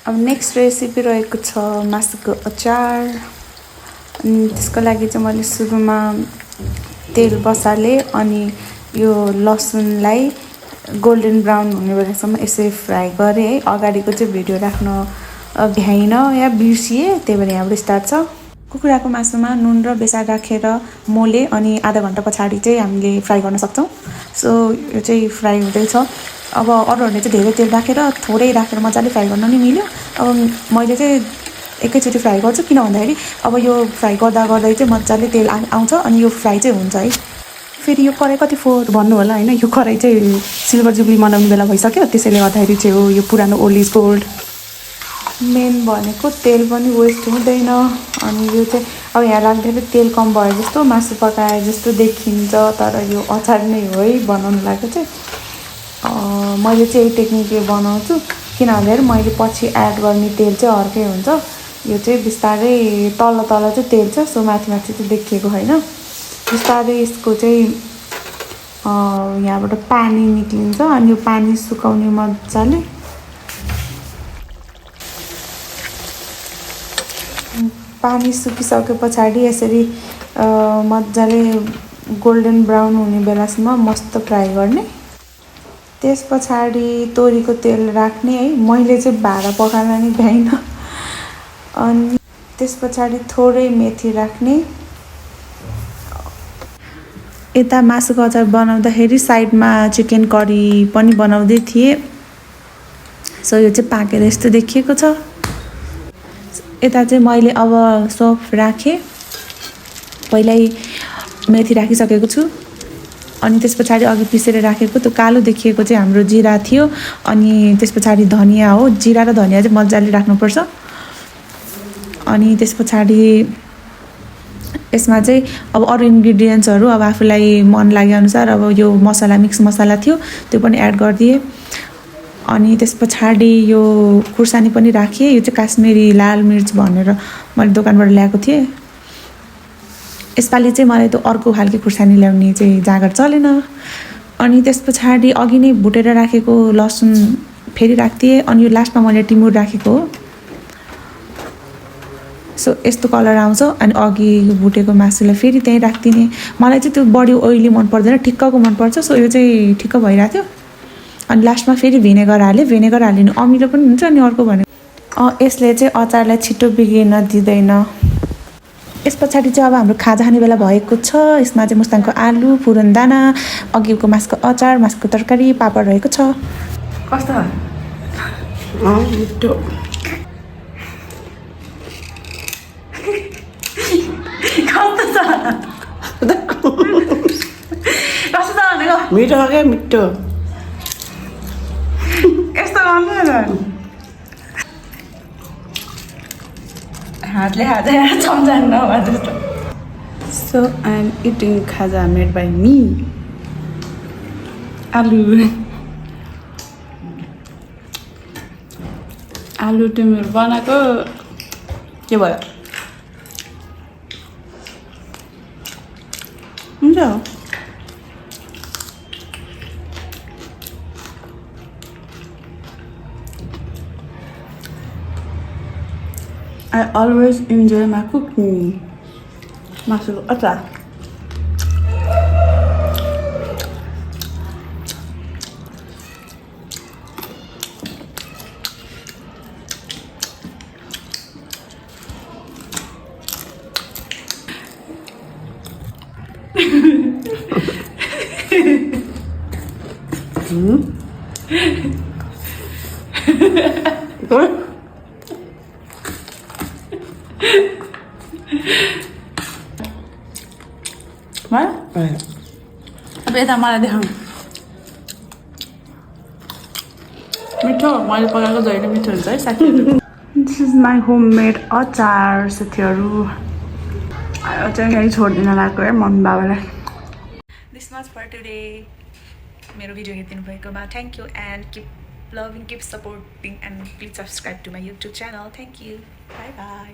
अब next recipe रहेको छ मासुको अचार। अनि त्यसको लागि चाहिँ मैले सुरुमा तेल बसालेँ अनि यो लसुनलाई गोल्डन ब्राउन हुने बेलासम्म यसरी फ्राई गरेँ है। अगाडिको चाहिँ भिडियो राख्न भ्याइनँ या बिर्सिएँ, त्यही भएर यहाँबाट स्टार्ट छ। कुखुराको मासुमा नुन र बेसार राखेर मोले अनि आधा घन्टा पछाडि चाहिँ हामीले फ्राई गर्न सक्छौँ। सो यो चाहिँ फ्राई हुँदैछ। अब अरूहरूले चाहिँ धेरै तेल राखेर थोरै राखेर मजाले फ्राई गर्न नि मिल्यो। अब मैले चाहिँ एकैचोटि फ्राई गर्छु, किन भन्दाखेरि अब यो फ्राई गर्दा गर्दै चाहिँ मजाले तेल आउँछ अनि यो फ्राई चाहिँ हुन्छ है। फेरि यो कराई कति फोहोर भन्नु होला होइन, यो कराई चाहिँ सिल्भर जुब्ली मनाउने बेला भइसक्यो, त्यसैले गर्दाखेरि चाहिँ हो यो पुरानो ओल्ड इज गोल्ड। मेन भनेको तेल पनि वेस्ट हुँदैन। अनि यो चाहिँ अब यहाँ राख्दाखेरि तेल कम भयो जस्तो, मासु पकाए जस्तो देखिन्छ, तर यो अचार नै हो है बनाउनु लागि चाहिँ। मैले चाहिँ यही टेक्निकले बनाउँछु, किन भन्दाखेरि मैले पछि एड गर्ने तेल चाहिँ अर्कै हुन्छ। यो चाहिँ बिस्तारै तल तल चाहिँ तेल छ, सो माथि माथि चाहिँ देखिएको होइन। बिस्तारै यसको चाहिँ यहाँबाट पानी निक्लिन्छ अनि यो पानी सुकाउने मजाले। पानी सुकिसके पछाडि यसरी मजाले गोल्डन ब्राउन हुने बेलासम्म मस्त फ्राई गर्ने। त्यस पछाडि तोरीको तेल राख्ने है। मैले चाहिँ भाँडा पखाल्न नि भ्याइनँ। अनि त्यस पछाडि थोरै मेथी राख्ने। यता मासुको अचार बनाउँदाखेरि साइडमा चिकन करी पनि बनाउँदै थिएँ। सो यो चाहिँ पाकेर यस्तो देखिएको छ। यता चाहिँ मैले अब सौफ राखेँ, पहिल्यै मेथी राखिसकेको छु। अनि त्यस पछाडि अघि पिसेर राखेको त्यो कालो देखिएको चाहिँ हाम्रो जिरा थियो। अनि त्यस पछाडि धनिया हो। जिरा र धनिया चाहिँ मजाले राख्नुपर्छ। अनि त्यस पछाडि यसमा चाहिँ अब अरू इन्ग्रिडियन्ट्सहरू अब आफूलाई मन लागेअनुसार अब यो मसला मिक्स मसला थियो त्यो पनि एड गरिदिएँ। अनि त्यस पछाडि यो खुर्सानी पनि राखेँ। यो चाहिँ काश्मिरी लाल मिर्च भनेर मैले दोकानबाट ल्याएको थिएँ। यसपालि चाहिँ मलाई त्यो अर्को खालको खुर्सानी ल्याउने चाहिँ जाँगर चलेन। अनि त्यस पछाडि अघि नै भुटेर राखेको लसुन फेरि राखिदिएँ। अनि यो लास्टमा मैले टिमुर राखेको हो। सो यस्तो कलर आउँछ। अनि अघि भुटेको मासुलाई फेरि त्यहीँ राखिदिने। मलाई चाहिँ त्यो बढी ओइली मन पर्दैन, ठिक्कको मनपर्छ। सो यो चाहिँ ठिक्क भइरहेको थियो। अनि लास्टमा फेरि भिनेगर हालेँ। भिनेगर हालिनु अमिलो पनि हुन्छ। अनि अर्को भनेको यसले चाहिँ अचारलाई छिटो बिग्रिन दिँदैन। यस पछाडि चाहिँ अब हाम्रो खाजा खाने बेला भएको छ। यसमा चाहिँ मुस्ताङको आलु, फुरनदाना, अघिको मासुको अचार, मासुको तरकारी, पापड रहेको छ। कस्तो मिठो मिठो क्या मिठो। यस्तो गर्नु हातले हातै चम्चा नभए जस्तो। So I'm eating khaja made by me. आलु टिमुर बनाएको के भयो? हुन्छ। I always enjoy my cooking. Masuk acar. अब यता मलाई देखाउँ। मिठो मैले पकाएको जहिले मिठो हुन्छ है साथीहरू। दिस इज माई होममेड अचार साथीहरू। अचार यहीँ छोडिदिन लागेको है मम्मी बाबालाई। This much for today. मेरो भिडियो हेरिदिनु भएकोमा thank you and keep loving, keep supporting, and please subscribe to my YouTube channel. Thank you. Bye bye.